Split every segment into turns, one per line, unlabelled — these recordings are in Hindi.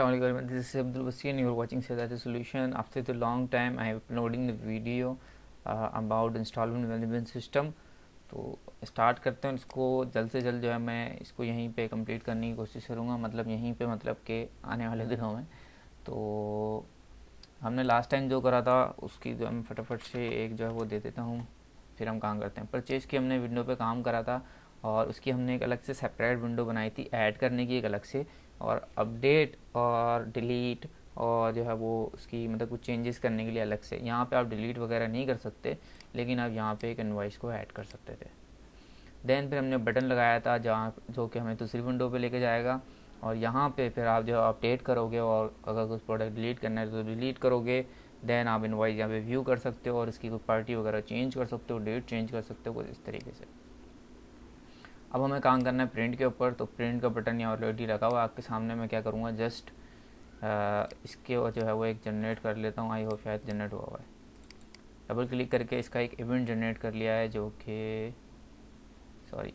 Assalamu alaikum. This is Abdul Basir and you are watching Sadat Solution. After the long time, I am uploading the video about installment management system. तो स्टार्ट करते हैं इसको जल्द से जल्द जो है मैं इसको यहीं पे कंप्लीट करने की कोशिश करूँगा, मतलब यहीं पे मतलब के आने वाले दिनों में। तो हमने लास्ट टाइम जो करा था उसकी जो मैं फटाफट से एक जो है वो दे देता हूँ, फिर हम काम करते हैं। परचेज़ की हमने विंडो पे काम करा था और उसकी हमने एक अलग से सेपरेट विंडो बनाई थी ऐड करने की एक अलग से, और अपडेट और डिलीट और जो है वो उसकी मतलब कुछ चेंजेस करने के लिए अलग से। यहाँ पे आप डिलीट वगैरह नहीं कर सकते, लेकिन आप यहाँ पे एक इनवॉइस को ऐड कर सकते थे। देन फिर हमने बटन लगाया था जहाँ जो कि हमें दूसरी विंडो पे लेके जाएगा, और यहाँ पे फिर आप जो अपडेट करोगे और अगर कुछ प्रोडक्ट डिलीट करना है तो डिलीट करोगे। देन आप इनवॉइस यहाँ पे व्यू कर सकते हो और इसकी कोई पार्टी वगैरह चेंज कर सकते हो, डेट चेंज कर सकते हो, कुछ इस तरीके से। अब हमें काम करना है प्रिंट के ऊपर, तो प्रिंट का बटन यहाँ ऑलरेडी लगा हुआ है आपके सामने। मैं क्या करूँगा, जस्ट इसके जो है वो एक जनरेट कर लेता हूँ। आई होप शायद जनरेट हुआ है। डबल क्लिक करके इसका एक इवेंट जनरेट कर लिया है, जो कि सॉरी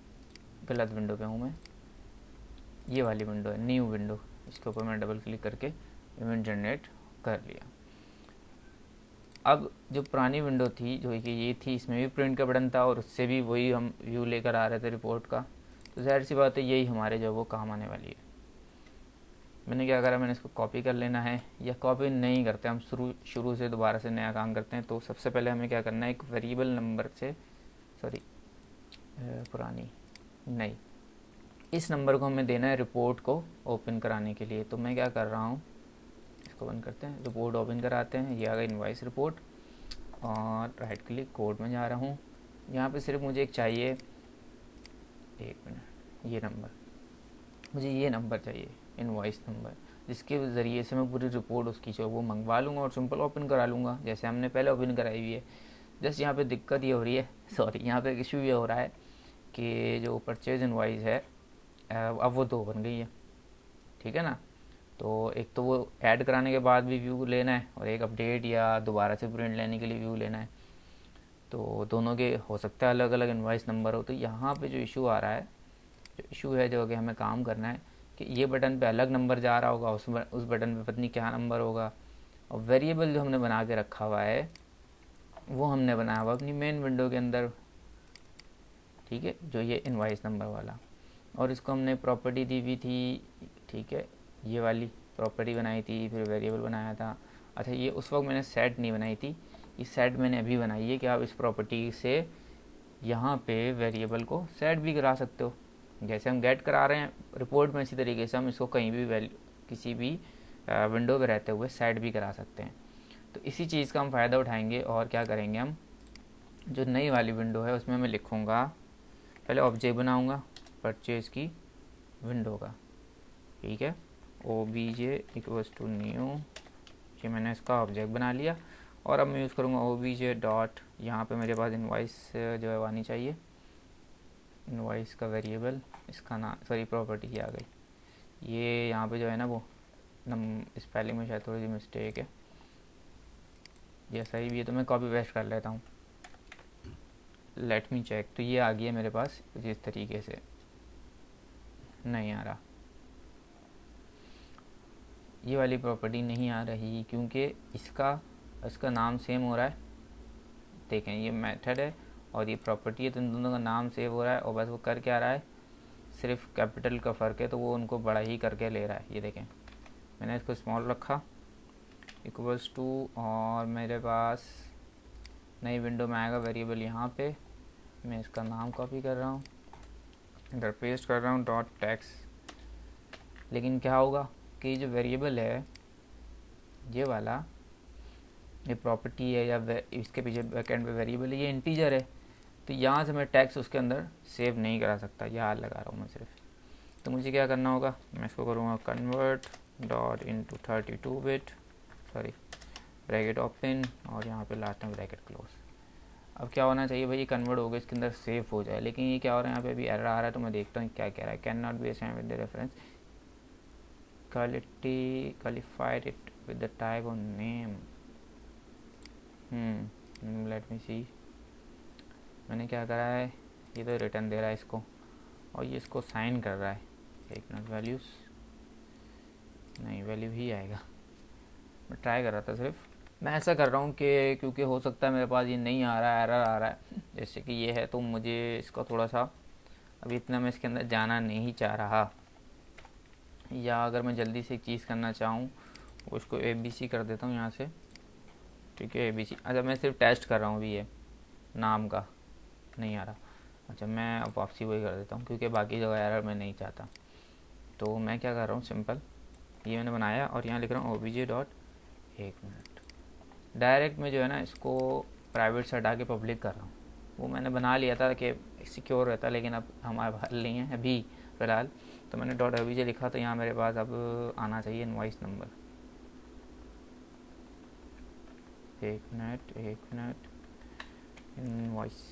गलत विंडो पे हूँ मैं, ये वाली विंडो है न्यू विंडो, इसके ऊपर मैं डबल क्लिक करके इवेंट जनरेट कर लिया। अब जो पुरानी विंडो थी जो कि ये थी, इसमें भी प्रिंट का बटन था और उससे भी वही हम व्यू लेकर आ रहे थे रिपोर्ट का। तो ज़ाहिर सी बात है यही हमारे जो वो काम आने वाली है। मैंने क्या करा, मैंने इसको कॉपी कर लेना है, या कॉपी नहीं करते हम शुरू से दोबारा से नया काम करते हैं। तो सबसे पहले हमें क्या करना है, एक वेरिएबल नंबर से सॉरी पुरानी नहीं, इस नंबर को हमें देना है रिपोर्ट को ओपन कराने के लिए। तो मैं क्या कर रहा हूँ, इसको बंद करते हैं, रिपोर्ट ओपन कराते हैं। ये आ गई इनवॉइस रिपोर्ट, और राइट क्लिक कोड में जा रहा हूँ। यहाँ पे सिर्फ मुझे एक चाहिए, एक मिनट, ये नंबर, मुझे ये नंबर चाहिए इनवॉइस नंबर, जिसके ज़रिए से मैं पूरी रिपोर्ट उसकी जो वो मंगवा लूँगा और सिंपल ओपन करा लूँगा जैसे हमने पहले ओपन कराई हुई है। जस्ट यहाँ पे दिक्कत ये हो रही है, सॉरी यहाँ पे इशू ये हो रहा है कि जो परचेज इनवॉइस है अब वो दो बन गई है, ठीक है ना। तो एक तो वो ऐड कराने के बाद भी व्यू लेना है, और एक अपडेट या दोबारा से प्रिंट लेने के लिए व्यू लेना है। तो दोनों के हो सकता है अलग अलग इनवॉइस नंबर हो। तो यहाँ पे जो इशू आ रहा है, जो इशू है जो कि हमें काम करना है कि ये बटन पे अलग नंबर जा रहा होगा, उस बटन पे पता नहीं क्या नंबर होगा। और वेरिएबल जो हमने बना के रखा हुआ है वो हमने बनाया हुआ अपनी मेन विंडो के अंदर, ठीक है, जो ये इनवॉइस नंबर वाला। और इसको हमने प्रॉपर्टी दी हुई थी, ठीक है, ये वाली प्रॉपर्टी बनाई थी, फिर वेरिएबल बनाया था। अच्छा, ये उस वक्त मैंने सेट नहीं बनाई थी, ये सेट मैंने अभी बनाई है कि आप इस प्रॉपर्टी से यहाँ पे वेरिएबल को सेट भी करा सकते हो। जैसे हम गेट करा रहे हैं रिपोर्ट में, इसी तरीके से हम इसको कहीं भी किसी भी विंडो पे रहते हुए सेट भी करा सकते हैं। तो इसी चीज़ का हम फ़ायदा उठाएंगे और क्या करेंगे, हम जो नई वाली विंडो है उसमें मैं लिखूँगा, पहले ऑब्जेक्ट बनाऊँगा परचेज़ की विंडो का, ठीक है, obj इक्वल्स टू न्यू, कि मैंने इसका ऑब्जेक्ट बना लिया। और अब मैं यूज़ करूँगा obj डॉट, यहाँ पे मेरे पास इनवॉइस जो है आनी चाहिए, इनवॉइस का वेरिएबल, इसका नाम सॉरी प्रॉपर्टी की आ गई। ये यहाँ पे जो है ना वो स्पेलिंग में शायद थोड़ी सी मिस्टेक है, ये सही भी है तो मैं कॉपी पेस्ट कर लेता हूँ। लेट मी चेक, तो ये आ गया मेरे पास कुछ इस तरीके से, नहीं आ रहा, ये वाली प्रॉपर्टी नहीं आ रही क्योंकि इसका नाम सेम हो रहा है। देखें, ये मेथड है और ये प्रॉपर्टी है, तो इन दोनों का नाम सेव हो रहा है, और बस वो कर क्या रहा है, सिर्फ कैपिटल का फ़र्क है, तो वो उनको बड़ा ही करके ले रहा है। ये देखें, मैंने इसको स्मॉल रखा इक्वल्स टू, और मेरे पास नई विंडो में आएगा वेरिएबल, यहाँ पे मैं इसका नाम कॉपी कर रहा हूँ, इधर पेस्ट कर रहा हूँ डॉट टेक्स्ट। लेकिन क्या होगा कि जो वेरिएबल है ये वाला, ये प्रॉपर्टी है या इसके पीछे बैकएंड पे वेरिएबल है, ये इंटीजर है, तो यहाँ से मैं टैक्स उसके अंदर सेव नहीं करा सकता, यहाँ लगा रहा हूँ मैं सिर्फ। तो मुझे क्या करना होगा, मैं इसको करूँगा convert dot into 32 bit, sorry bracket open, और यहाँ पे लास्ट में ब्रैकेट क्लोज। अब क्या होना चाहिए भाई, ये कन्वर्ट हो गया, इसके अंदर सेव हो जाए, लेकिन ये क्या हो रहा है, यहाँ पे अभी एरर आ रहा है। तो मैं देखता हूँ क्या कह रहा है, can not be assigned with the reference qualified it with the type of name। Let me see, मैंने क्या करा है, ये तो रिटर्न दे रहा है इसको, और ये इसको साइन कर रहा है। एक मिनट, वैल्यूज़ नहीं, वैल्यू ही आएगा। मैं ट्राई कर रहा था सिर्फ। मैं ऐसा कर रहा हूँ कि क्योंकि हो सकता है मेरे पास ये नहीं आ रहा है, एरर आ रहा है जैसे कि ये है, तो मुझे इसका थोड़ा सा अभी इतना मैं इसके अंदर जाना नहीं चाह रहा। या अगर मैं जल्दी से एक चीज़ करना चाहूँ, उसको ABC कर देता हूँ यहाँ से। ठीक है, ABC। अच्छा, मैं सिर्फ टेस्ट कर रहा हूँ अभी, ये नाम का नहीं आ रहा। अच्छा, मैं अब वापसी वही कर देता हूँ क्योंकि बाकी जगह एरर मैं नहीं चाहता। तो मैं क्या कर रहा हूँ, सिंपल ये मैंने बनाया और यहाँ लिख रहा हूँ OBJ डॉट, एक मिनट, डायरेक्ट में जो है ना इसको प्राइवेट से हटा के पब्लिक कर रहा हूँ। वो मैंने बना लिया था कि सिक्योर रहता, लेकिन अब हमारे पास नहीं है अभी फ़िलहाल। तो मैंने डॉट OBJ लिखा, तो यहाँ मेरे पास अब आना चाहिए इनवॉइस नंबर। एक मिनट, इनवॉइस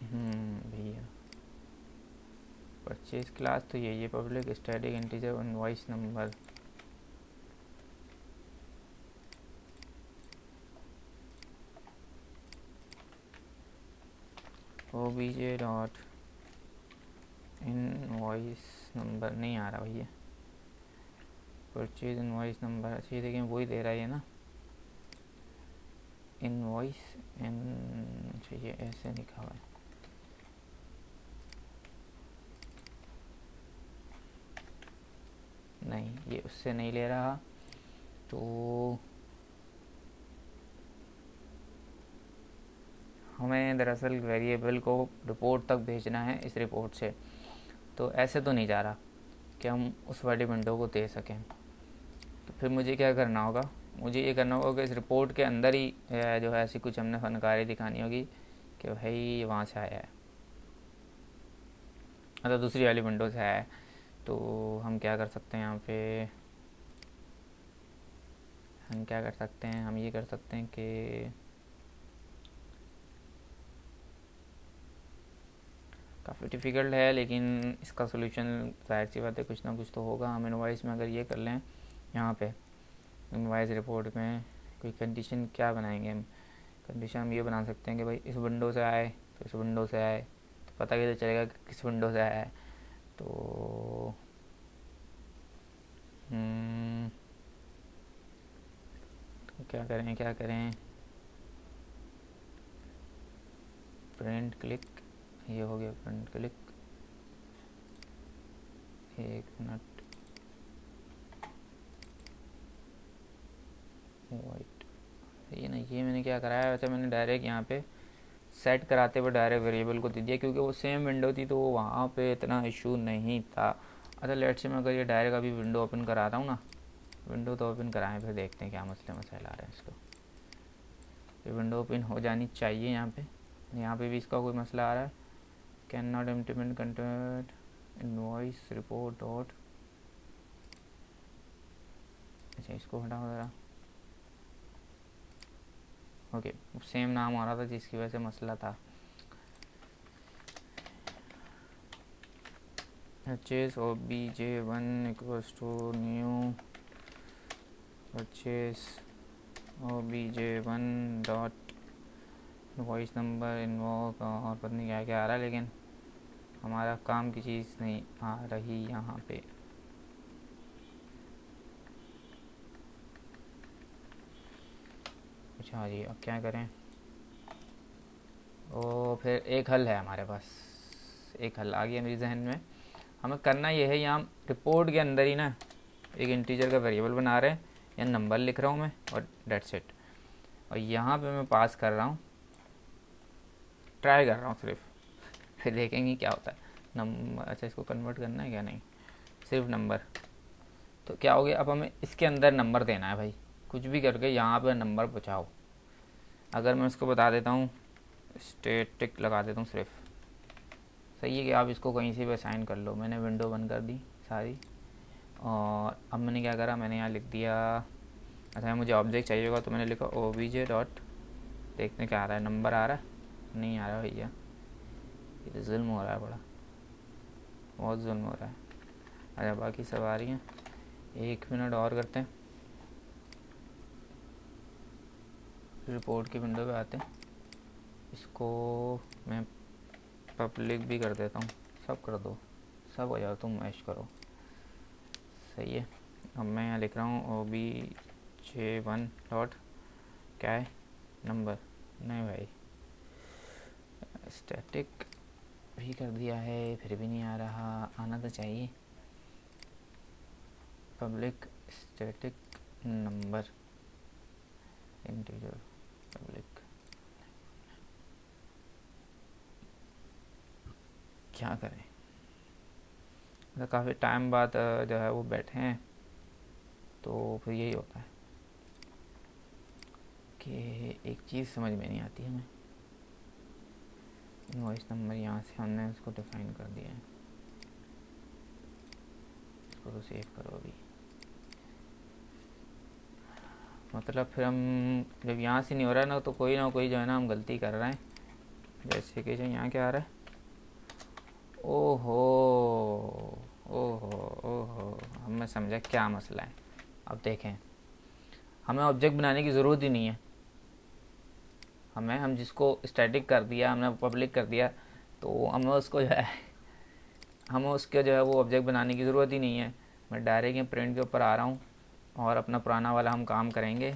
भैया, परचेज क्लास तो ये public static integer invoice number. OBJ dot invoice number नहीं आ रहा भैया, परचेज इनवॉइस नंबर। अच्छा, ये देखिए वही दे रहा है ये ना, इनवॉइस इन, अच्छा ये ऐसे लिखा हुआ है। नहीं, ये उससे नहीं ले रहा। तो हमें दरअसल वेरिएबल को रिपोर्ट तक भेजना है इस रिपोर्ट से, तो ऐसे तो नहीं जा रहा कि हम उस वाली विंडो को दे सकें। तो फिर मुझे क्या करना होगा, मुझे ये करना होगा कि इस रिपोर्ट के अंदर ही जो है ऐसी कुछ हमने फनकारी दिखानी होगी कि भाई ये वहाँ से आया है, मतलब दूसरी वाली विंडो से आया है। तो हम क्या कर सकते हैं यहाँ पे, हम क्या कर सकते हैं, हम ये कर सकते हैं कि काफ़ी डिफ़िकल्ट है, लेकिन इसका सोल्यूशन जाहिर सी बात है कुछ ना कुछ तो होगा। हम इनवॉइस में अगर ये कर लें, यहाँ पे इनवॉइस रिपोर्ट में कोई कंडीशन क्या बनाएंगे हम, कंडीशन हम ये बना सकते हैं कि भाई इस विंडो से आए तो इस विंडो से आए, तो पता कैसे चलेगा कि किस विंडो से आया है। तो क्या करें, प्रिंट क्लिक, ये हो गया प्रिंट क्लिक। एक मिनट, वाइट, ये नहीं, ये मैंने क्या कराया, वैसे मैंने डायरेक्ट यहाँ पे सेट कराते हुए डायरेक्ट वेरिएबल को दे दिया क्योंकि वो सेम विंडो थी, तो वहाँ पे इतना इशू नहीं था। अच्छा, लेट से मैं अगर ये डायरेक्ट अभी विंडो ओपन कराता हूँ ना, विंडो तो ओपन कराएं, फिर देखते हैं क्या मसले आ रहे हैं इसको। ये विंडो ओपन हो जानी चाहिए यहाँ पे भी इसका कोई मसला आ रहा है। Can not implement content invoice report dot, अच्छा इसको हटाओ ज़रा। ओके, सेम नाम आ रहा था जिसकी वजह से मसला था। Purchase OBJ1 equals to new purchase OBJ1 dot voice number invoke, और पता नहीं क्या क्या आ रहा है, लेकिन हमारा काम की चीज़ नहीं आ रही यहाँ पे। अच्छा जी, अब क्या करें। ओ, फिर एक हल है हमारे पास, एक हल आ गया मेरे जहन में। हमें करना ये है, यहाँ रिपोर्ट के अंदर ही ना एक इंटीजर का वेरिएबल बना रहे हैं, या नंबर लिख रहा हूँ मैं और डेट्स इट। और यहाँ पे मैं पास कर रहा हूँ, ट्राई कर रहा हूँ सिर्फ, फिर देखेंगे क्या होता है। नंबर, अच्छा इसको कन्वर्ट करना है क्या, नहीं सिर्फ नंबर। तो क्या हो गया, अब हमें इसके अंदर नंबर देना है भाई, कुछ भी करके यहाँ पर नंबर पहुँचाओ। अगर मैं उसको बता देता हूँ, स्टैटिक लगा देता हूँ सिर्फ, सही है कि आप इसको कहीं से भी असाइन कर लो। मैंने विंडो बंद कर दी सारी, और अब मैंने क्या करा, मैंने यहाँ लिख दिया, अच्छा मुझे ऑब्जेक्ट चाहिए होगा तो मैंने लिखा OBJ डॉट, देखने क्या आ रहा है, नंबर आ रहा है, नहीं आ रहा भैया, ये तो जुल्म हो रहा है, बड़ा बहुत जुल्म हो रहा है। अच्छा बाकी सब आ रही हैं, एक मिनट और करते हैं, रिपोर्ट की विंडो पे आते हैं। इसको मैं पब्लिक भी कर देता हूँ, सब कर दो, सब हो जाओ, तुम मैश करो। सही है। अब मैं यहाँ लिख रहा हूँ OBJ1 डॉट क्या है नंबर, नहीं भाई स्टैटिक भी कर दिया है, फिर भी नहीं आ रहा, आना तो चाहिए। Public static number integer public, क्या करें, तो काफ़ी टाइम बाद जो है वो बैठे हैं, तो फिर यही होता है कि एक चीज़ समझ में नहीं आती हमें। इनवॉइस नंबर यहाँ से हमने उसको डिफाइन कर दिया है, इसको तो सेव करो अभी। मतलब फिर हम जब यहाँ से नहीं हो रहा है ना, तो कोई ना कोई जो है ना हम गलती कर रहे हैं। जैसे कि जो यहाँ क्या आ रहा है, ओहो ओहो ओहो, हमें समझा क्या मसला है। अब देखें, हमें ऑब्जेक्ट बनाने की ज़रूरत ही नहीं है, हम जिसको स्टैटिक कर दिया, हमने पब्लिक कर दिया, तो हमें उसको जो है वो ऑब्जेक्ट बनाने की ज़रूरत ही नहीं है। मैं डायरेक्ट यहाँ प्रिंट के ऊपर आ रहा हूँ और अपना पुराना वाला हम काम करेंगे।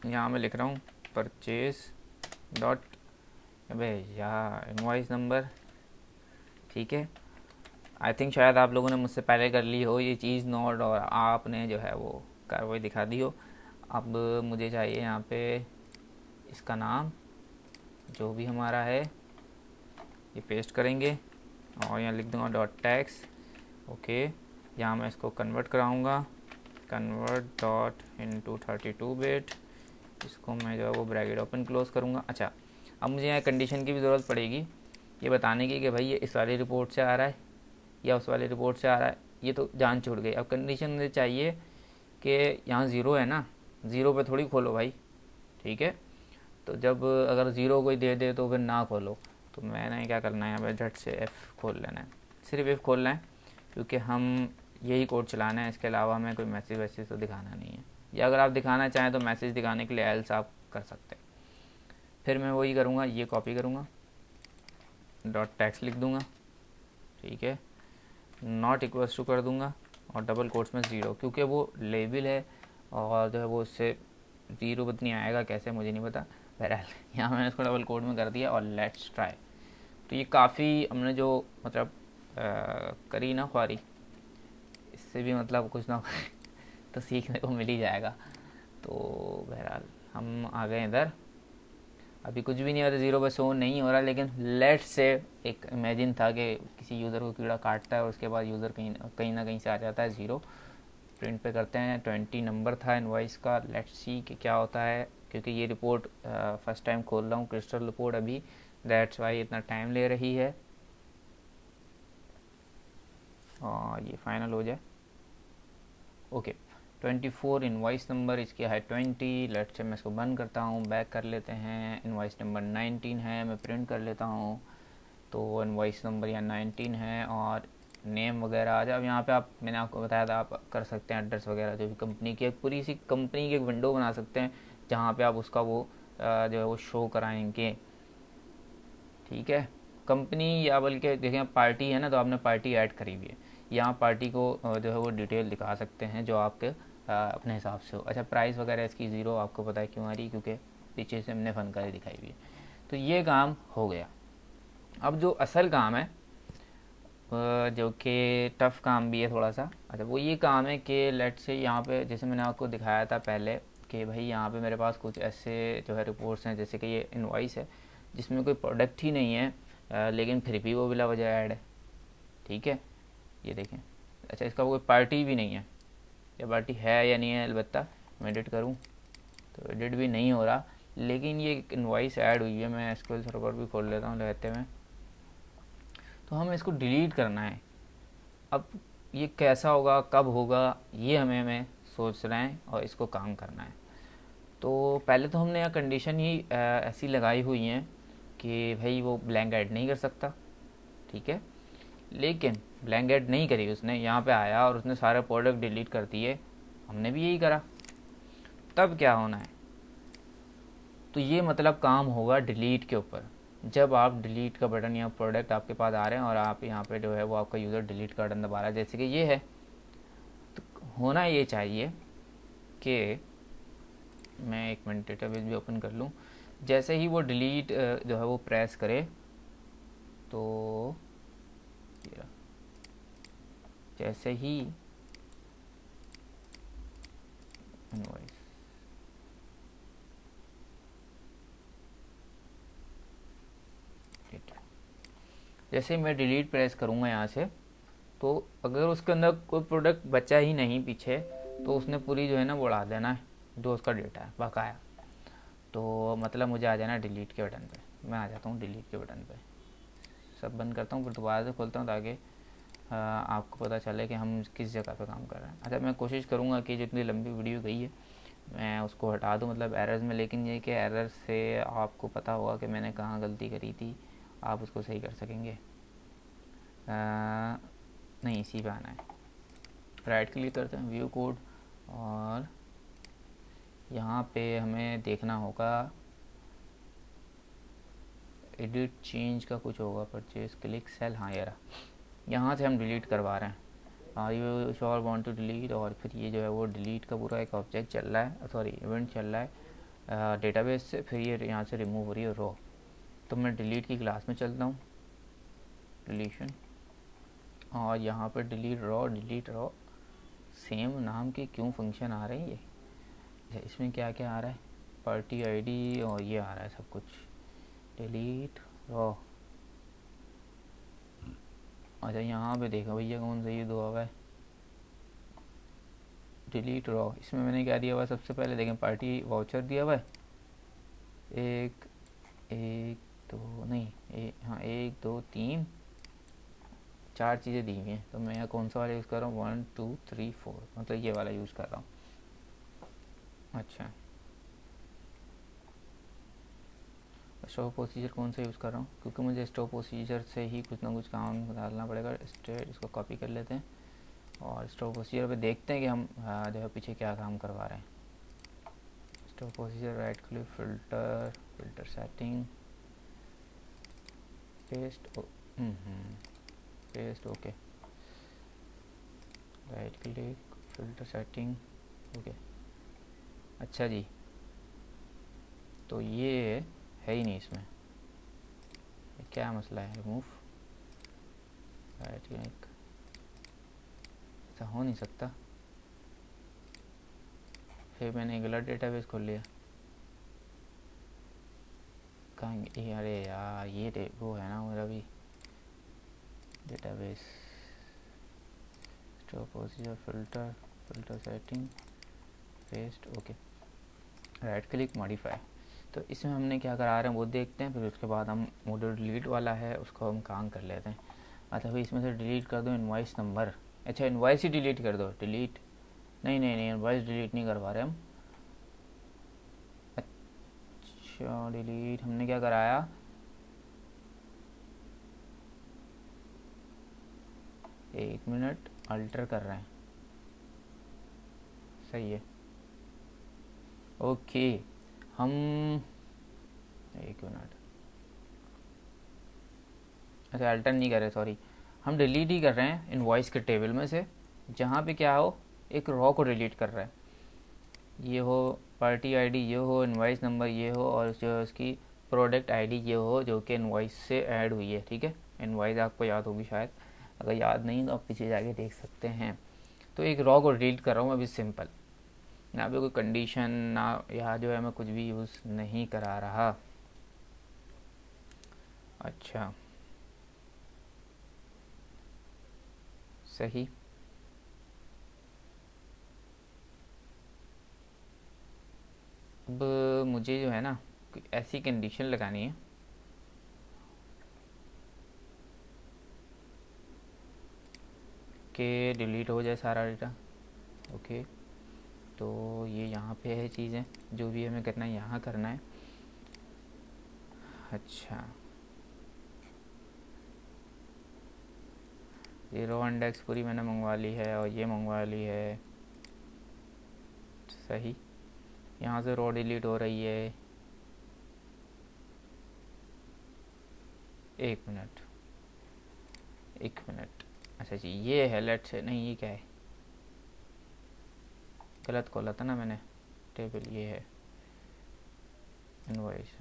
यहाँ मैं लिख रहा हूँ परचेज डॉट, अबे यार इनवॉइस नंबर, ठीक है। आई थिंक शायद आप लोगों ने मुझसे पहले कर ली हो ये चीज़ नोट, और आपने जो है वो कार्रवाई दिखा दी हो। अब मुझे चाहिए यहाँ पे इसका नाम जो भी हमारा है, ये पेस्ट करेंगे और यहाँ लिख दूँगा डॉट टैक्स, ओके। यहाँ मैं इसको कन्वर्ट कराऊँगा, कन्वर्ट डॉट इनटू 32 बिट, इसको मैं जो है वो ब्रैकेट ओपन क्लोज करूँगा। अच्छा, अब मुझे यहाँ कंडीशन की भी ज़रूरत पड़ेगी ये बताने की कि भाई ये इस वाली रिपोर्ट से आ रहा है या उस वाली रिपोर्ट से आ रहा है, ये तो जान छूट गई। अब कंडीशन मुझे चाहिए कि यहाँ ज़ीरो है ना, ज़ीरो पे थोड़ी खोलो भाई, ठीक है। तो जब अगर ज़ीरो कोई दे दे तो फिर ना खोलो, तो मैंने क्या करना है, यहाँ पे झट से F खोल लेना है, सिर्फ F खोलना है, क्योंकि हम यही कोड चलाना है, इसके अलावा हमें कोई मैसेज वैसेज तो दिखाना नहीं है। या अगर आप दिखाना चाहें तो मैसेज दिखाने के लिए एल्स आप कर सकते हैं। फिर मैं वही करूँगा, ये कॉपी करूँगा, डॉट टैक्स लिख दूँगा, ठीक है, नॉट इक्वल्स टू कर दूँगा और डबल कोट्स में ज़ीरो, क्योंकि वो लेबल है और जो है वो उससे ज़ीरो बत नहीं आएगा, कैसे मुझे नहीं पता। बहरहाल यहाँ मैंने इसको डबल कोड में कर दिया और लेट्स ट्राई। तो ये काफ़ी हमने जो मतलब करी ना ख्वारी, इससे भी मतलब कुछ ना तो सीखने को मिल ही जाएगा। तो बहरहाल हम आ गए इधर, अभी कुछ भी नहीं हो रहा, ज़ीरो पे शो नहीं हो रहा, लेकिन लेट्स से एक इमेजिन था कि किसी यूज़र को कीड़ा काटता है और उसके बाद यूज़र कहीं ना कहीं से आ जाता है ज़ीरो। प्रिंट पे करते हैं, 20 नंबर था इनवॉइस का, लेट्स सी कि क्या होता है। क्योंकि ये रिपोर्ट फर्स्ट टाइम खोल रहा हूँ, क्रिस्टल रिपोर्ट अभी, दैट्स वाई इतना टाइम ले रही है। और ये फाइनल हो जाए, ओके। 24 इनवॉइस नंबर, इसकी है 20। लेट्स से मैं इसको बंद करता हूँ, बैक कर लेते हैं, इनवॉइस नंबर 19 है, मैं प्रिंट कर लेता हूँ, तो इनवॉइस नंबर यहाँ 19 है और नेम वगैरह आ जाए। अब यहाँ पे आप, मैंने आपको बताया था, आप कर सकते हैं एड्रेस वगैरह जो भी कंपनी की, पूरी सी कंपनी की एक विंडो बना सकते हैं जहाँ पे आप उसका वो जो है वो शो कराएंगे, ठीक है। कंपनी या बल्कि देखें पार्टी है ना, तो आपने पार्टी ऐड करी हुई है, यहाँ पार्टी को जो है वो डिटेल दिखा सकते हैं जो आपके अपने हिसाब से हो। अच्छा, प्राइस वगैरह इसकी ज़ीरो, आपको पता है क्यों आ रही, क्योंकि पीछे से हमने फनकारी दिखाई हुई है। तो ये काम हो गया। अब जो असल काम है जो कि टफ़ काम भी है थोड़ा सा, अच्छा वो ये काम है कि लेट से यहाँ पे जैसे मैंने आपको दिखाया था पहले कि भाई यहाँ पे मेरे पास कुछ ऐसे जो है रिपोर्ट्स हैं, जैसे कि ये इनवॉइस है जिसमें कोई प्रोडक्ट ही नहीं है, लेकिन फिर भी वो बिला वजह ऐड है, ठीक है। ये देखें, अच्छा इसका कोई पार्टी भी नहीं है, या पार्टी है या नहीं है, अलबत्ता मैं एडिट करूँ तो एडिट भी नहीं हो रहा, लेकिन ये इनवॉइस ऐड हुई है। मैं एसक्यूएल सर्वर भी खोल लेता हूँ रहते में, तो हमें इसको डिलीट करना है। अब ये कैसा होगा, कब होगा, ये हमें सोच रहे हैं और इसको काम करना है। तो पहले तो हमने यहाँ कंडीशन ही ऐसी लगाई हुई हैं कि भाई वो ब्लैंक ऐड नहीं कर सकता, ठीक है। लेकिन ब्लैंक ऐड नहीं करी उसने, यहाँ पे आया और उसने सारे प्रोडक्ट डिलीट कर दिए, हमने भी यही करा। तब क्या होना है, तो ये मतलब काम होगा डिलीट के ऊपर। जब आप डिलीट का बटन या प्रोडक्ट आपके पास आ रहे हैं और आप यहाँ पे जो है वो आपका यूज़र डिलीट का बटन दबा रहा है, जैसे कि ये है, होना ये चाहिए कि मैं एक मिनट डेटाबेस भी ओपन कर लूँ। जैसे ही वो डिलीट जो है वो प्रेस करे तो ये रहा। जैसे ही इनवॉइस जैसे मैं डिलीट प्रेस करूँगा यहाँ से, तो अगर उसके अंदर कोई प्रोडक्ट बचा ही नहीं पीछे, तो उसने पूरी जो है ना वो उड़ा देना है जो उसका डेटा है बकाया। तो मतलब मुझे आ जाना डिलीट के बटन पे। मैं आ जाता हूँ डिलीट के बटन पे, सब बंद करता हूँ, फिर दोबारा से खोलता हूँ ताकि आपको पता चले कि हम किस जगह पे काम कर रहे हैं। अच्छा, मैं कोशिश करूँगा कि जितनी लंबी वीडियो गई है मैं उसको हटा दूँ, मतलब एरर्स में, लेकिन ये कि एरर से आपको पता होगा कि मैंने कहाँ गलती करी थी, आप उसको सही कर सकेंगे। नहीं, इसी पे आना है। राइट क्लिक करते हैं, व्यू कोड, और यहाँ पे हमें देखना होगा एडिट चेंज का कुछ होगा, परचेज क्लिक सेल, हाँ ये रहा। यहाँ से हम डिलीट करवा रहे हैं, are you sure want to delete, और फिर ये जो है वो डिलीट का पूरा एक ऑब्जेक्ट चल रहा है, सॉरी इवेंट चल रहा है डेटाबेस से। फिर ये यहाँ से रिमूव हो रही है रो। तो मैं डिलीट की क्लास में चलता हूँ, डिलीशन, और यहाँ पर डिलीट रो, सेम नाम के क्यों फंक्शन आ रहे हैं ये। इसमें क्या क्या आ रहा है, पार्टी आईडी और ये आ रहा है सब कुछ। डिलीट रो, अच्छा यहाँ पे देखा भैया कौन सा ये दो है, डिलीट रो। इसमें मैंने क्या दिया हुआ है, सबसे पहले देखें पार्टी वाउचर दिया हुआ है, एक एक दो नहीं हाँ 1 2 3 4 चीज़ें दी हुई हैं। तो मैं यहाँ कौन सा वाला यूज़ कर रहा हूँ, 1 2 3 4, मतलब ये वाला यूज़ कर रहा हूँ। अच्छा, स्टॉप प्रोसीजर कौन सा यूज़ कर रहा हूँ, क्योंकि मुझे स्टॉप प्रोसीजर से ही कुछ ना कुछ काम डालना पड़ेगा। स्टेट, इसको कॉपी कर लेते हैं और स्टॉप प्रोसीजर पे देखते हैं कि हम जो है पीछे क्या काम करवा रहे हैं। Stop procedure, right click, filter setting, paste, paste, okay, right click, filter setting, okay. अच्छा जी, तो ये है ही नहीं इसमें, क्या मसला है, रिमूव, राइट क्लिक, ऐसा हो नहीं सकता। फिर मैंने गलत डेटाबेस खोल लिया, कहाँ ये, अरे यार ये वो है ना मेरा भी database. Stop procedure, filter setting, paste, okay, right click, modify. तो इसमें हमने क्या करा रहे हैं वो देखते हैं, फिर उसके बाद हम मॉड्यूल डिलीट वाला है उसको हम काम कर लेते हैं। अच्छा भाई, इसमें से डिलीट कर दो इनवॉइस नंबर। अच्छा, इनवॉइस ही डिलीट कर दो, डिलीट नहीं इनवॉइस डिलीट नहीं करवा रहे हम। अच्छा, डिलीट हमने क्या कराया, एक मिनट, अल्टर कर रहे हैं, सही है, ओके। हम एक मिनट, अच्छा अल्टर नहीं कर रहे, सॉरी, हम डिलीट ही कर रहे हैं इनवॉइस के टेबल में से, जहाँ पे क्या हो, एक रॉ को डिलीट कर रहे हैं। ये हो पार्टी आईडी, ये हो इनवॉइस नंबर, ये हो, और जो उसकी प्रोडक्ट आईडी ये हो जो कि इनवॉइस से ऐड हुई है, ठीक है। इनवॉइस आपको याद होगी शायद, अगर याद नहीं तो आप पीछे जाके देख सकते हैं। तो एक रॉ को डिलीट कर रहा हूँ अभी, सिंपल, ना भी कोई कंडीशन, ना यहाँ जो है मैं कुछ भी यूज़ नहीं करा रहा। अच्छा, सही। अब मुझे जो है ना ऐसी कंडीशन लगानी है कि डिलीट हो जाए सारा डेटा, ओके। तो ये यहाँ पे है चीज़ें, जो भी हमें करना है यहाँ करना है। अच्छा, ये रो इंडेक्स पूरी मैंने मंगवा ली है और ये मंगवा ली है, सही। यहाँ से रो डिलीट हो रही है, एक मिनट, एक मिनट। अच्छा जी, ये है, लेट से नहीं, ये क्या है, गलत खोला था ना मैंने टेबल, ये है इनवॉइस।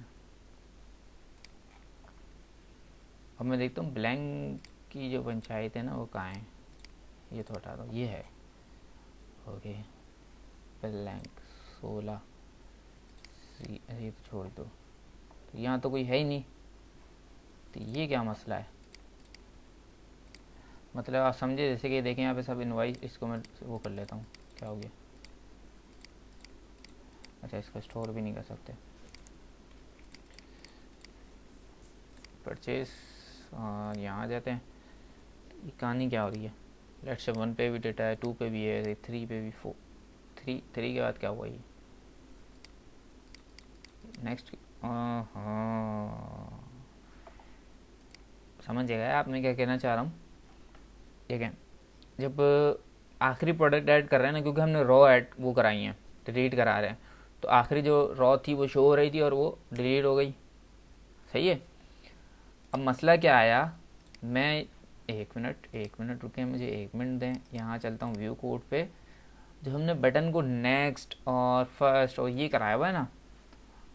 अब मैं देखता हूँ ब्लैंक की जो पंचायत है ना वो कहाँ है, ये तो हटा दो, ये है। ओके, ब्लैंक 16 ये तो छोड़ दो, तो यहाँ तो कोई है ही नहीं, तो ये क्या मसला है। मतलब आप समझे, जैसे कि देखें यहाँ पे सब इनवाइस, इसको मैं वो कर लेता हूँ, क्या हो गया। अच्छा, इसको स्टोर भी नहीं कर सकते। परचेज, यहाँ आ जाते हैं। ये कहानी क्या हो रही है। लेट्स से 1 पे भी डेटा है, 2 पे भी है, 3 पे भी, 4, 3 के बाद क्या हुआ ये नेक्स्ट। हाँ, समझ गए आप मैं क्या कहना चाह रहा हूँ। ठीक है, जब आखिरी प्रोडक्ट ऐड कर रहे हैं ना, क्योंकि हमने रॉ ऐड वो कराई हैं, डिलीट करा रहे हैं, तो आखिरी जो रॉ थी वो शो हो रही थी और वो डिलीट हो गई। सही है। अब मसला क्या आया, मैं एक मिनट रुके, मुझे 1 मिनट दें। यहाँ चलता हूँ व्यू कोड पे। जो हमने बटन को नेक्स्ट और फर्स्ट और ये कराया हुआ है ना,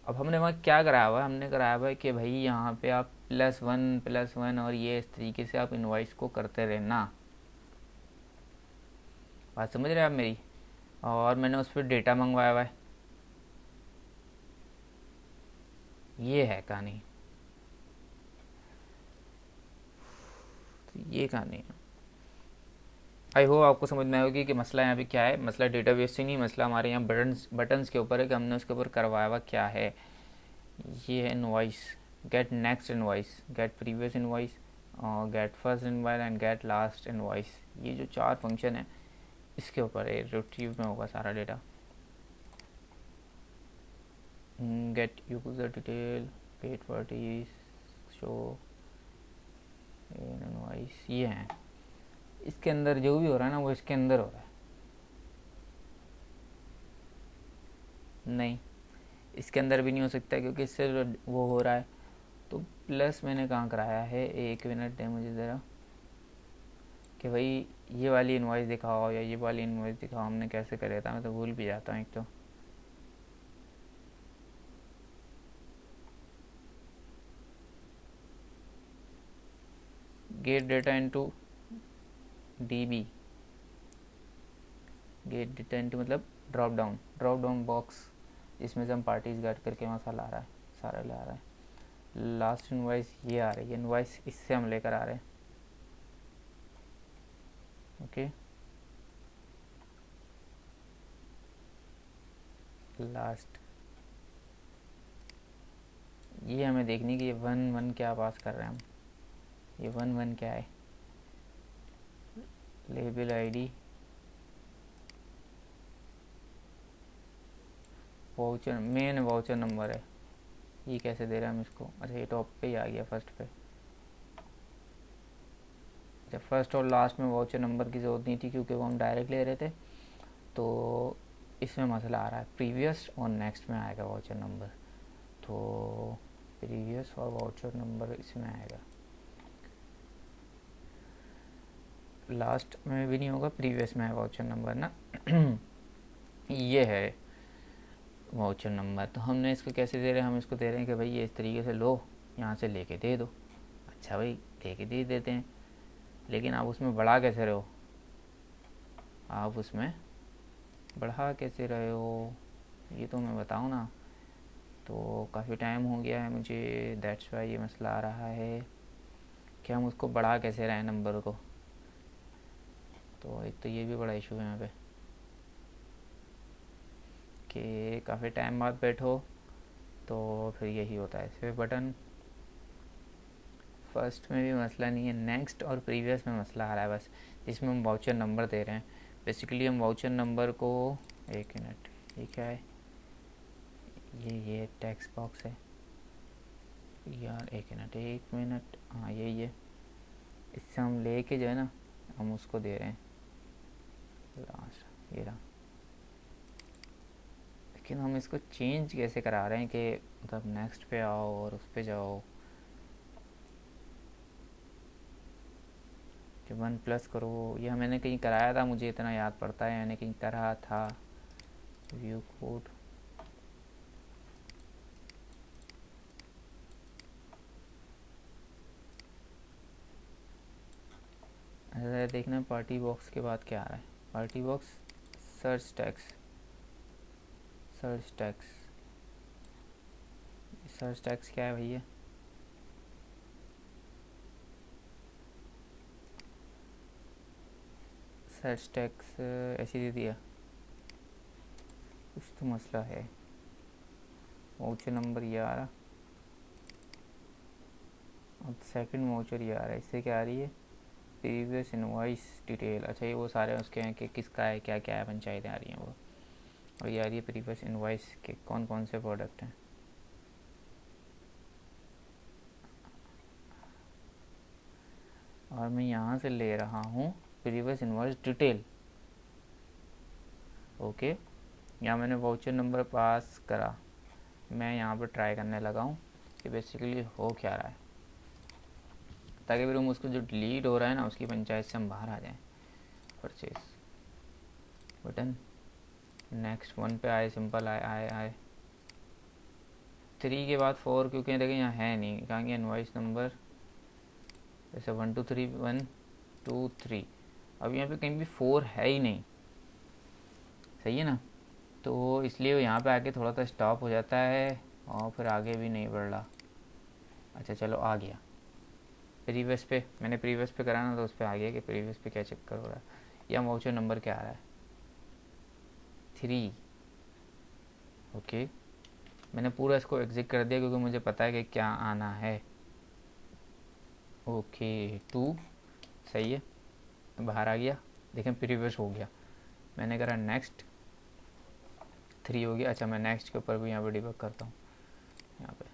अब हमने वहाँ क्या कराया हुआ है, हमने कराया हुआ है कि भाई यहाँ पे आप +1 और ये इस तरीके से आप इनवॉइस को करते रहना। बात समझ रहे हैं आप मेरी। और मैंने उस पर डेटा मंगवाया हुआ है। ये है कहानी, तो ये कहानी है। आई होप आपको समझ में आएगी कि मसला यहाँ पे क्या है। मसला डेटाबेस से नहीं, मसला हमारे यहाँ बटन्स के ऊपर है कि हमने उसके ऊपर करवाया हुआ क्या है। ये है invoice, get next invoice, get previous invoice, get first invoice and get last invoice. ये जो 4 फंक्शन है इसके ऊपर है, रिट्रीव में होगा सारा data. Gate user detail, paid parties, show invoice, ये है। इसके अंदर जो भी हो रहा है ना वो इसके अंदर हो रहा है। नहीं, इसके अंदर भी नहीं हो सकता क्योंकि इससे वो हो रहा है। तो प्लस मैंने कहाँ कराया है, 1 मिनट दे मुझे ज़रा, कि भाई ये वाली इनवॉइस दिखाओ या ये वाली इनवॉइस दिखाओ। हमने कैसे करे था, मैं तो भूल भी जाता हूँ एक तो। Gate data into dB, gate data into मतलब ड्रॉप डाउन बॉक्स, जिसमें से हम पार्टीज गेट करके मसाला आ रहा है, सारा ले आ रहा है। लास्ट इनवॉइस ये आ रही है, इनवॉइस इससे हम लेकर आ रहे हैं। ओके, लास्ट ये हमें देखनी कि ये 1 क्या पास कर रहे हैं हम। ये 1 क्या है, label ID, voucher, main voucher number है। ये कैसे दे रहे हैं हम इसको। अच्छा, ये टॉप पे ही आ गया, फर्स्ट पे। जब फर्स्ट और लास्ट में वाउचर नंबर की ज़रूरत नहीं थी क्योंकि वो हम डायरेक्ट ले रहे थे, तो इसमें मसला आ रहा है। प्रीवियस और नेक्स्ट में आएगा वाउचर नंबर, तो प्रीवियस और वाउचर नंबर इसमें आएगा। लास्ट में भी नहीं होगा, प्रीवियस में है वाउचर नंबर ना। ये है वाउचर नंबर। तो हमने इसको कैसे दे रहे हैं, हम इसको दे रहे हैं कि भाई ये इस तरीके से लो, यहाँ से लेके दे दो। अच्छा भाई, लेके दे देते हैं, लेकिन आप उसमें बढ़ा कैसे रहे हो, आप उसमें बढ़ा कैसे रहे हो, ये तो मैं बताऊँ ना। तो काफ़ी टाइम हो गया है मुझे, दैट्स वाई ये मसला आ रहा है कि हम उसको बढ़ा कैसे रहे हैं नंबर को। तो एक तो ये भी बड़ा इशू है यहाँ पे कि काफ़ी टाइम बाद बैठो तो फिर यही होता है। फिर बटन फर्स्ट में भी मसला नहीं है, नेक्स्ट और प्रीवियस में मसला आ रहा है बस, जिसमें हम वाउचर नंबर दे रहे हैं। बेसिकली हम वाउचर नंबर को, 1 मिनट, ये क्या है, ये टेक्स्ट बॉक्स है यार, 1 मिनट, हाँ यही है। इससे हम लेके जो है ना, हम उसको दे रहे हैं लास्ट, ये रहा। लेकिन हम इसको चेंज कैसे करा रहे हैं कि मतलब नेक्स्ट पे आओ और उस पे जाओ, कि 1+ करो। यह मैंने कहीं कराया था, मुझे इतना याद पड़ता है, मैंने कहीं करा था। व्यू कोड, ऐसा देखना पार्टी बॉक्स के बाद क्या आ रहा है। Party box search tax, search tax, search tax क्या है भैया? सर्च टैक्स ऐसे दे दिया, कुछ तो मसला है। वाउचर नंबर ये आ रहा, और सेकंड वाउचर ये आ रहा है। इससे क्या आ रही है? Previous invoice detail. अच्छा ये वो सारे उसके हैं कि किसका है, क्या क्या है, पंचायतें आ रही हैं वो। और ये आ रही है प्रीवियस इनवॉइस के कौन कौन से प्रोडक्ट हैं। और मैं यहाँ से ले रहा हूँ प्रीवियस इनवॉइस डिटेल। ओके, यहाँ मैंने वाउचर नंबर पास करा। मैं यहाँ पर ट्राई करने लगा हूँ कि बेसिकली हो क्या रहा है, ताकि फिर हम उसको जो डिलीट हो रहा है ना उसकी पंचायत से हम बाहर आ जाएं। परचेज बटन, नेक्स्ट 1 पे आए, सिंपल आए आए आए। 3 के बाद 4 क्योंकि देखें यहाँ है नहीं, कहाँ गया इनवॉइस नंबर? जैसे 1 2 3 1 2 3, अब यहाँ पे कहीं भी 4 है ही नहीं, सही है ना? तो इसलिए यहाँ पे आके थोड़ा सा स्टॉप हो जाता है और फिर आगे भी नहीं बढ़ रहा। अच्छा चलो आ गया प्रीवियस पे, मैंने प्रीवियस पे करा ना तो उस पर आ गया कि प्रीवियस पे क्या चक्कर हो रहा है। या वाउचर नंबर क्या आ रहा है? 3। ओके, मैंने पूरा इसको एग्जिट कर दिया क्योंकि मुझे पता है कि क्या आना है। ओके 2 सही है, बाहर आ गया। देखें प्रीवियस हो गया, मैंने करा नेक्स्ट, 3 हो गया। अच्छा मैं नेक्स्ट के ऊपर भी यहाँ पे डिबग करता हूँ यहाँ पे,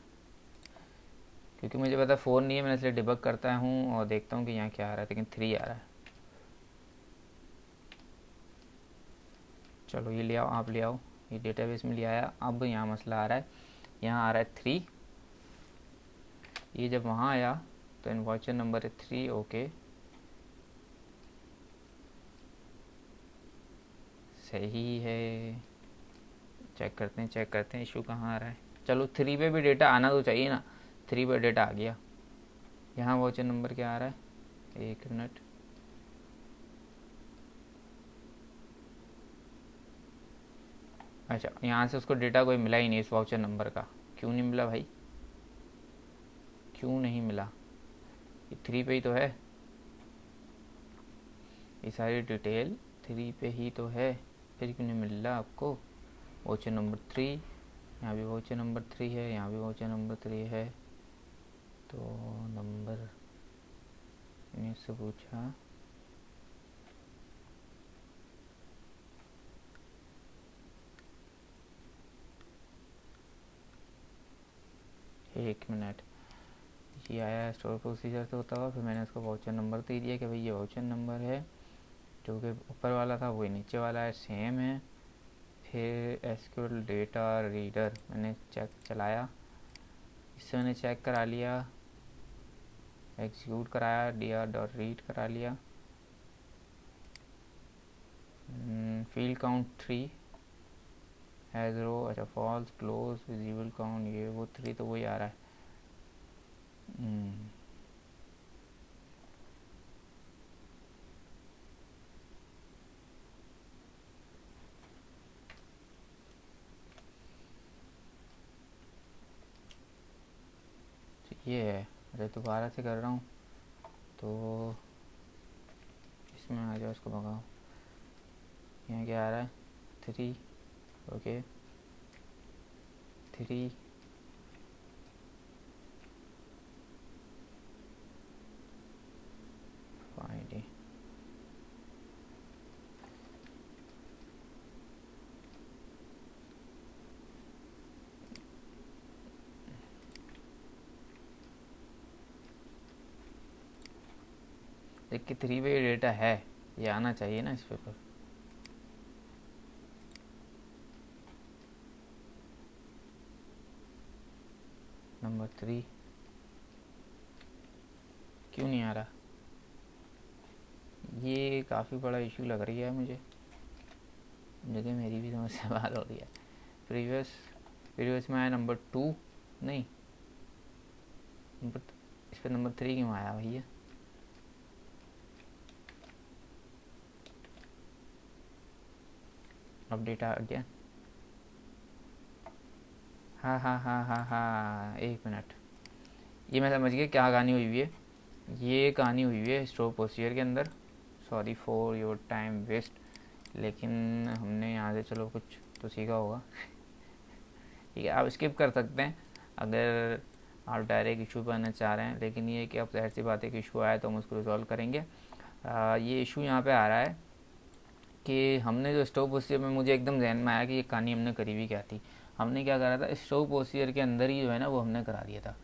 क्योंकि मुझे पता 4 नहीं है, मैं इसलिए डिबग करता हूँ और देखता हूँ कि यहाँ क्या आ रहा है। लेकिन 3 आ रहा है। चलो ये ले आओ, आप ले आओ, ये डेटाबेस में ले आया। अब यहाँ मसला आ रहा है, यहाँ आ रहा है 3। ये जब वहाँ आया तो इनवॉइचर नंबर है 3। ओके सही है, चेक करते हैं इशू कहाँ आ रहा है। चलो 3 पे भी डेटा आना तो चाहिए ना, 3 पे डेटा आ गया। यहाँ वाउचर नंबर क्या आ रहा है? 1 मिनट, अच्छा यहाँ से उसको डेटा कोई मिला ही नहीं इस वाउचर नंबर का। क्यों नहीं मिला भाई, क्यों नहीं मिला? ये 3 पे ही तो है, ये सारी डिटेल 3 पे ही तो है, फिर क्यों नहीं मिल रहा आपको? वाउचर नंबर 3, यहाँ भी वाउचर नंबर 3 है, यहाँ भी वाउचर नंबर 3 है। तो नंबर से पूछा, एक मिनट, ये आया स्टोर प्रोसीजर से होता हुआ, फिर मैंने उसको वाउचर नंबर दे दिया कि भाई ये वाउचर नंबर है, जो कि ऊपर वाला था वही नीचे वाला है, सेम है। फिर एसक्यूएल डेटा रीडर मैंने चेक चलाया, इससे मैंने चेक करा लिया, एग्जीक्यूट कराया, dr.read करा लिया। फील्ड काउंट 3 हैज़ रो, अच्छा फॉल्स, क्लोज, विजिबल काउंट, ये वो 3 तो वही आ रहा है। ये है, अरे दोबारा से कर रहा हूँ तो इसमें आ जाओ, इसको भगाओ। यहाँ क्या आ रहा है? 3। ओके 3, फाइंड, देखिए 3 पे डेटा है, ये आना चाहिए ना इस पेपर। नंबर 3 क्यों नहीं आ रहा? ये काफ़ी बड़ा इशू लग रही है मुझे। जगह मेरी भी समझ से बाहर हो रही है। प्रीवियस में आया नंबर 2, नहीं इस पर नंबर 3 क्यों आया भैया? अपडेट आ गया। हाँ, 1 मिनट, ये मैं समझ गया क्या कहानी हुई है। ये कहानी हुई है स्टोव प्रोसीजर के अंदर। Sorry for your time waste, लेकिन हमने यहाँ से चलो कुछ तो सीखा होगा। ठीक है, आप स्किप कर सकते हैं अगर आप डायरेक्ट इशू पर आना चाह रहे हैं, लेकिन ये कि अब जाहिर सी बात है कि इशू आया तो हम उसको रिजॉल्व करेंगे। ये इशू यहाँ पे आ रहा है कि हमने जो स्टोव प्रोसीजर में, मुझे एकदम जहन में आया कि ये कहानी हमने करी भी क्या थी। हमने क्या करा था, स्टोव प्रोसीजर के अंदर ही जो है ना वो हमने करा दिया था।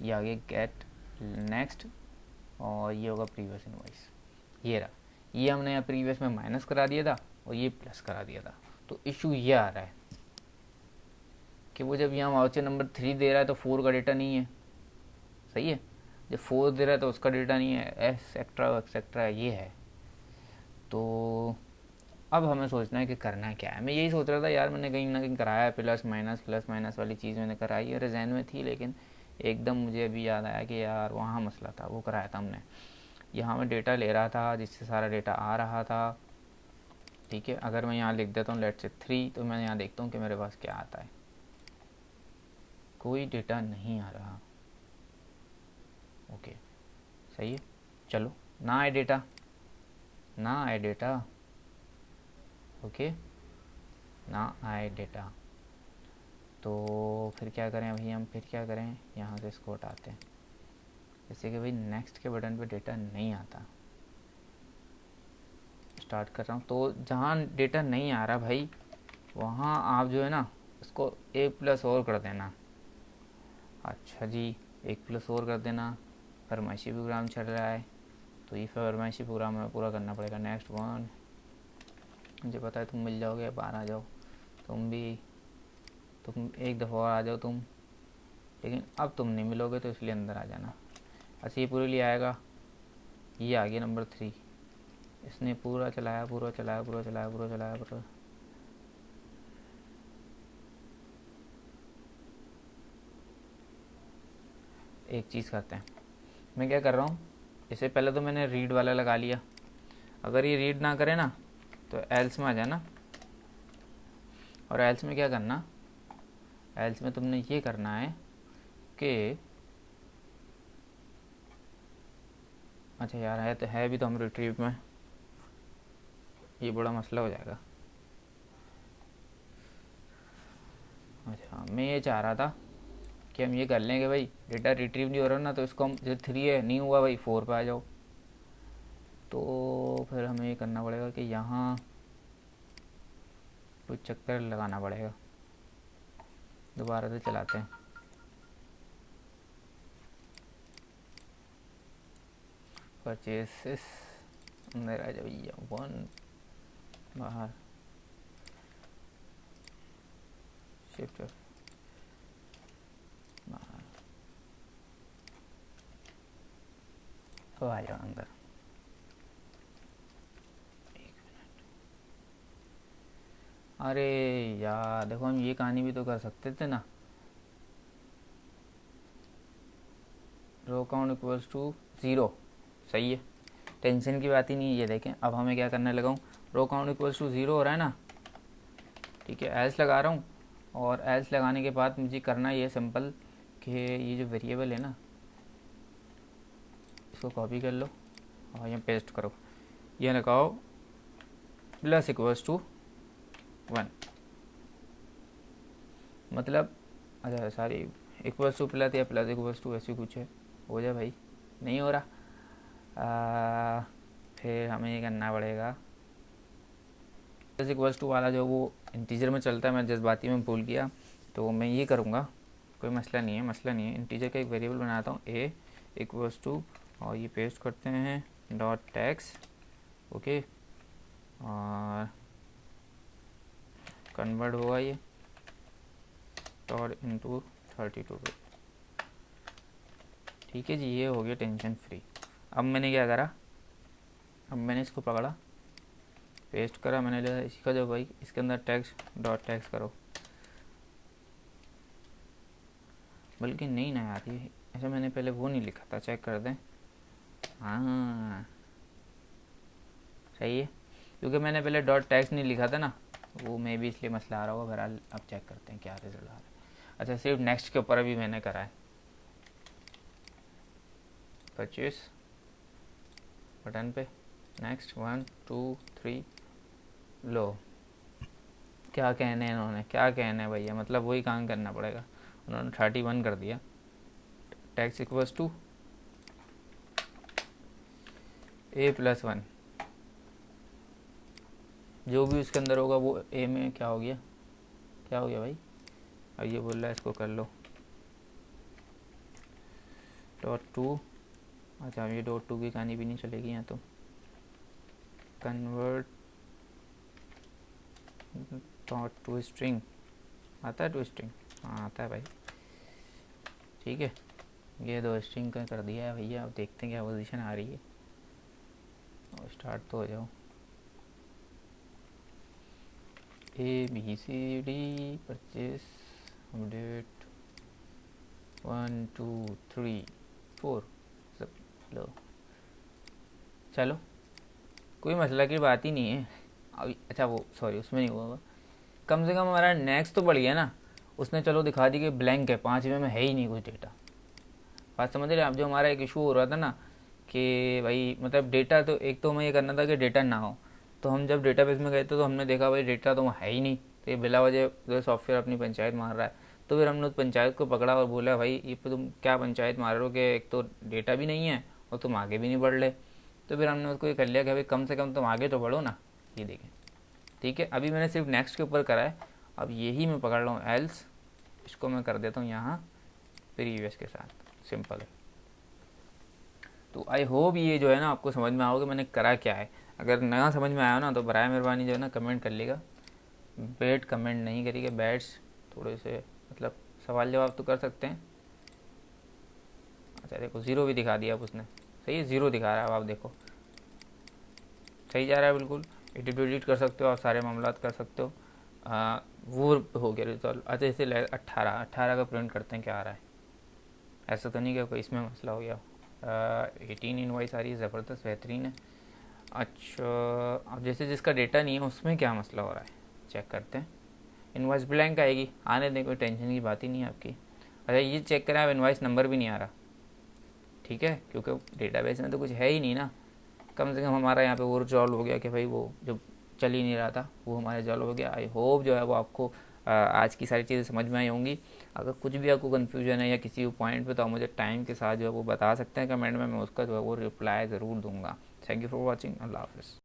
ये आगे गेट नेक्स्ट और ये होगा प्रीवियस इनवॉइस। ये रहा, ये हमने यहाँ प्रीवियस में माइनस करा दिया था और ये प्लस करा दिया था। तो इशू ये आ रहा है कि वो जब यहाँ वाउचर नंबर 3 दे रहा है तो 4 का डेटा नहीं है, सही है। जब 4 दे रहा है तो उसका डेटा नहीं है, एक्सेट्रा ये है। तो अब हमें सोचना है कि करना क्या है। मैं यही सोच रहा था यार, मैंने कहीं ना कहीं कराया है, प्लस माइनस वाली चीज़ मैंने कराई है, जहन में थी, लेकिन एकदम मुझे अभी याद आया कि यार वहाँ मसला था, वो कराया था हमने। यहाँ मैं डेटा ले रहा था जिससे सारा डेटा आ रहा था। ठीक है, अगर मैं यहाँ लिख देता हूँ लेट्स से 3, तो मैं यहाँ देखता हूँ कि मेरे पास क्या आता है, कोई डेटा नहीं आ रहा। ओके सही है, चलो ना आए डेटा, ओके ना आए डेटा। तो फिर क्या करें अभी हम, यहाँ से इसको हटाते हैं। जैसे कि भाई नेक्स्ट के बटन पे डेटा नहीं आता, स्टार्ट कर रहा हूँ तो जहाँ डेटा नहीं आ रहा भाई, वहाँ आप जो है ना इसको 1+ और कर देना। अच्छा जी, 1+ और कर देना। फरमाइशी प्रोग्राम चल रहा है तो ये फरमाइशी प्रोग्राम हमें पूरा करना पड़ेगा। नेक्स्ट 1, मुझे पता है तुम मिल जाओगे, बाहर आ जाओ तुम भी, तुम एक दफ़ा और आ जाओ तुम, लेकिन अब तुम नहीं मिलोगे तो इसलिए अंदर आ जाना। अच्छा ये पूरे लिए आएगा, ये आ गया नंबर 3। इसने पूरा चलाया। एक चीज़ करते हैं, मैं क्या कर रहा हूँ, इससे पहले तो मैंने रीड वाला लगा लिया। अगर ये रीड ना करे ना तो एल्स में आ जाना, और एल्स में क्या करना, एल्स में तुमने ये करना है कि, अच्छा यार है तो है भी तो हम रिट्रीव में, ये बड़ा मसला हो जाएगा। अच्छा मैं ये चाह रहा था कि हम ये कर लेंगे भाई, डेटा रिट्रीव नहीं हो रहा ना तो इसको हम, जो 3 है नहीं हुआ भाई 4 पे आ जाओ। तो फिर हमें ये करना पड़ेगा कि यहाँ कुछ चक्कर लगाना पड़ेगा। दोबारा से चलाते हैं। परचेसेस अंदर आ जाओ भैया, 1 बाहर, शिफ्ट बाहर, तो आ जाओ अंदर। अरे यार देखो, हम ये कहानी भी तो कर सकते थे ना। रो काउंट इक्वल्स टू 0, सही है, टेंशन की बात ही नहीं है। ये देखें अब हमें क्या करने लगा हूँ, रो काउंट इक्वल्स टू 0 हो रहा है ना, ठीक है, एल्स लगा रहा हूँ। और एल्स लगाने के बाद मुझे करना ये सिंपल कि ये जो वेरिएबल है ना, इसको कॉपी कर लो और यहाँ पेस्ट करो। ये लगाओ प्लस इक्वल्स टू 1, मतलब अच्छा सॉरी, इक्वल्स टू प्लस या प्लस इक्वल्स टू ऐसी कुछ है, हो जाए भाई, नहीं हो रहा। फिर हमें ये करना पड़ेगा, प्लस इक्वल्स टू वाला जो वो इंटीजर में चलता है, मैं जज्बाती में भूल गया, तो मैं ये करूँगा, कोई मसला नहीं है। इंटीजर का एक वेरिएबल बनाता हूँ a इक्वल्स टू, और ये पेस्ट करते हैं डॉट टैक्स, ओके, और कन्वर्ट होगा ये डॉट इनटू 32 बिट। ठीक है जी, ये हो गया टेंशन फ्री। अब मैंने क्या करा, अब मैंने इसको पकड़ा पेस्ट करा मैंने, लिया इसका जो भाई इसके अंदर टेक्स्ट डॉट टेक्स्ट करो, बल्कि नहीं ना यार ये ऐसा मैंने पहले वो नहीं लिखा था, चेक कर दें। हाँ सही है, क्योंकि मैंने पहले डॉट टेक्स्ट नहीं लिखा था ना, वो मे भी इसलिए मसला आ रहा होगा। बहरहाल अब चेक करते हैं क्या रिजल्ट आ रहा है। अच्छा सिर्फ नेक्स्ट के ऊपर अभी मैंने करा है, परचेस बटन पे नेक्स्ट 1 2 3, लो क्या कहने हैं इन्होंने, क्या कहना है भैया, मतलब वही काम करना पड़ेगा। उन्होंने 31 कर दिया, टैक्स इक्वल्स टू A+1, जो भी उसके अंदर होगा वो ए में क्या हो गया, क्या हो गया भाई। अब ये बोल रहा है इसको कर लो .2, अच्छा ये .2 की कहानी भी नहीं चलेगी यहाँ, तो कन्वर्ट .to स्ट्रिंग आता है, टू स्ट्रिंग हाँ आता है भाई, ठीक है। ये 2 स्ट्रिंग का कर दिया है भैया, अब देखते हैं क्या पोजीशन आ रही है, और स्टार्ट तो हो जाओ। ABCD परचेस अपडेट 1 2 3 4 सब लो, चलो कोई मसला की बात ही नहीं है अभी। अच्छा वो सॉरी उसमें नहीं हुआ होगा, कम से कम हमारा नेक्स्ट तो बढ़ गया ना। उसने चलो दिखा दी कि ब्लैंक है, 5वें में है ही नहीं कुछ डेटा। बात समझ रहे आप, जो हमारा एक इशू हो रहा था ना कि भाई मतलब डेटा, तो एक तो हमें ये करना था कि डेटा ना हो, तो हम जब डेटाबेस में गए थे तो हमने देखा भाई डेटा तो वहाँ है ही नहीं, तो ये बिला वजह सॉफ्टवेयर अपनी पंचायत मार रहा है। तो फिर हमने उस पंचायत को पकड़ा और बोला भाई ये तुम क्या पंचायत मार रहे हो कि एक तो डेटा भी नहीं है और तुम आगे भी नहीं बढ़ रहे। तो फिर हमने उसको ये कर लिया कि भाई कम से कम तुम आगे तो बढ़ो ना, ये देखें ठीक है। अभी मैंने सिर्फ नेक्स्ट के ऊपर करा है, अब यही मैं पकड़ रहा हूँ एल्स, इसको मैं कर देता हूँ यहाँ प्रीवियस के साथ, सिंपल है। तो आई होप ये जो है ना आपको समझ में आओगे मैंने करा क्या है। अगर नया समझ में आया ना तो बराए मेहरबानी जो है ना कमेंट कर लेगा, बैड कमेंट नहीं करिएगा, बैड्स थोड़े से मतलब सवाल जवाब तो कर सकते हैं। अच्छा देखो 0 भी दिखा दिया अब उसने, सही है 0 दिखा रहा है, अब आप देखो सही जा रहा है बिल्कुल। एडिट एडिट कर सकते हो और सारे मामला कर सकते हो। वो हो गया रिजॉल्व। अच्छा इसे 18 का प्रिंट करते हैं क्या आ रहा है, ऐसा तो नहीं कि कोई इसमें मसला हो गया। 18 इनवॉइस आ रही है, ज़बरदस्त बेहतरीन है। अच्छा अब जैसे जिसका डेटा नहीं है उसमें क्या मसला हो रहा है चेक करते हैं। इनवॉइस ब्लैंक आएगी, आने दें, कोई टेंशन की बात ही नहीं है आपकी। अच्छा ये चेक करें आप, इनवॉइस नंबर भी नहीं आ रहा, ठीक है, क्योंकि डेटाबेस में तो कुछ है ही नहीं ना। कम से कम हमारा यहाँ पे वो रिजॉल्व हो गया कि भाई वो जो चल ही नहीं रहा था वो हमारा रिजॉल्व हो गया। आई होप जो है वो आपको आज की सारी चीज़ें समझ में आई होंगी। अगर कुछ भी आपको कन्फ्यूजन है या किसी भी पॉइंट पे तो आप मुझे टाइम के साथ जो है वो बता सकते हैं कमेंट में, मैं उसका जो है वो रिप्लाई ज़रूर दूंगा। थैंक यू फॉर वॉचिंग, अल्लाह हाफ़िज़।